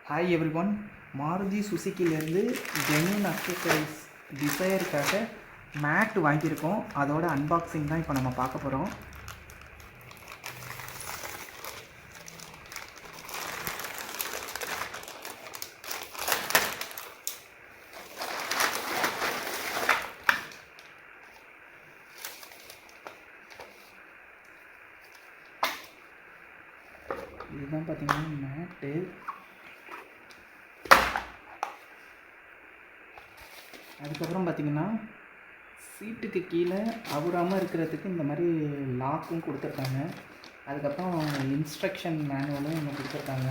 Hi everyone, Maruti சுசுக்கிலேருந்து genuine accessories டிசையருக்காக mat வாங்கியிருக்கோம். அதோட அன்பாக்சிங் தான் இப்போ நம்ம பார்க்க போகிறோம். இதுதான் பார்த்தீங்கன்னா மேட்டு. அதுக்கப்புறம் பார்த்திங்கன்னா சீட்டுக்கு கீழே அவுறாமல் இருக்கிறதுக்கு இந்த மாதிரி லாக்கும் கொடுத்துருக்காங்க. அதுக்கப்புறம் இன்ஸ்ட்ரக்ஷன் மேனுவலும் ஒன்று கொடுத்துருக்காங்க.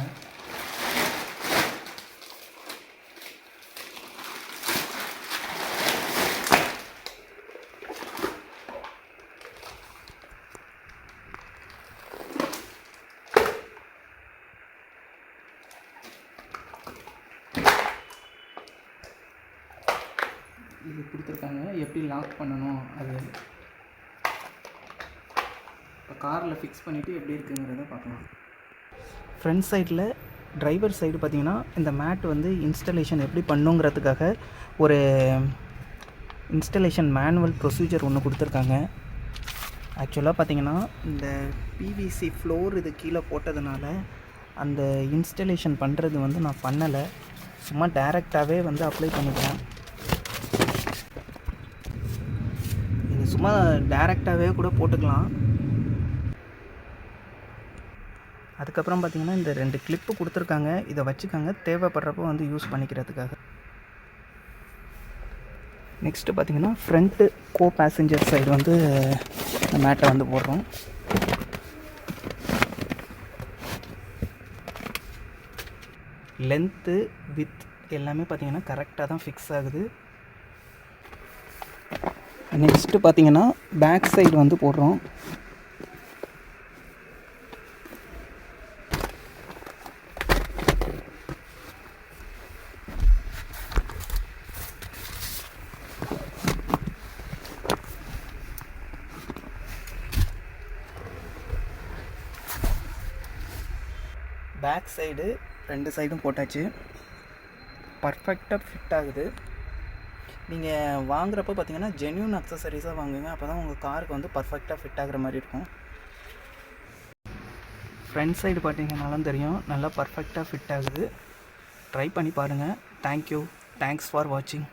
இது கொடுத்துருக்காங்க எப்படி லாக் பண்ணணும். அது இப்போ காரில் ஃபிக்ஸ் பண்ணிவிட்டு எப்படி இருக்குங்கிறத பார்க்கலாம். ஃப்ரண்ட் சைடில் டிரைவர் சைடு பார்த்திங்கன்னா இந்த மேட் வந்து இன்ஸ்டலேஷன் எப்படி பண்ணுங்கிறதுக்காக ஒரு இன்ஸ்டலேஷன் மேனுவல் ப்ரொசீஜர் ஒன்று கொடுத்துருக்காங்க. ஆக்சுவலாக பார்த்திங்கன்னா இந்த பிவிசி ஃப்ளோர் இது கீழே போட்டதுனால அந்த இன்ஸ்டலேஷன் பண்ணுறது வந்து நான் பண்ணலை. சும்மா டைரெக்டாகவே வந்து அப்ளை பண்ணிக்கிறேன். சும்மா டைரெக்டாகவே கூட போட்டுக்கலாம். அதுக்கப்புறம் பார்த்திங்கன்னா இந்த 2 கிளிப்பு கொடுத்துருக்காங்க. இதை வச்சுக்காங்க, தேவைப்படுறப்போ வந்து யூஸ் பண்ணிக்கிறதுக்காக. நெக்ஸ்ட்டு பார்த்திங்கன்னா ஃப்ரண்ட்டு கோ பேசஞ்சர் சைடு வந்து இந்த மேட்டை வந்து போடுறோம். லென்த்து வித் எல்லாமே பார்த்திங்கன்னா கரெக்டாக தான் ஃபிக்ஸ் ஆகுது. நெக்ஸ்ட்டு பார்த்திங்கன்னா பேக் சைடு வந்து போடுறோம். பேக் சைடு 2 சைடும் போட்டாச்சு. பர்ஃபெக்டாக ஃபிட் ஆகுது. நீங்கள் வாங்குறப்போ பார்த்தீங்கன்னா ஜென்யூன் அக்சசரிஸாக வாங்குங்க. அப்போ தான் உங்கள் காருக்கு வந்து பர்ஃபெக்டாக ஃபிட் ஆகிற மாதிரி இருக்கும். ஃப்ரண்ட் சைடு பார்த்தீங்கன்னாலும் தெரியும், நல்லா பர்ஃபெக்டாக ஃபிட் ஆகுது. ட்ரை பண்ணி பாருங்கள். தேங்க்யூ. தேங்க்ஸ் ஃபார் வாட்சிங்.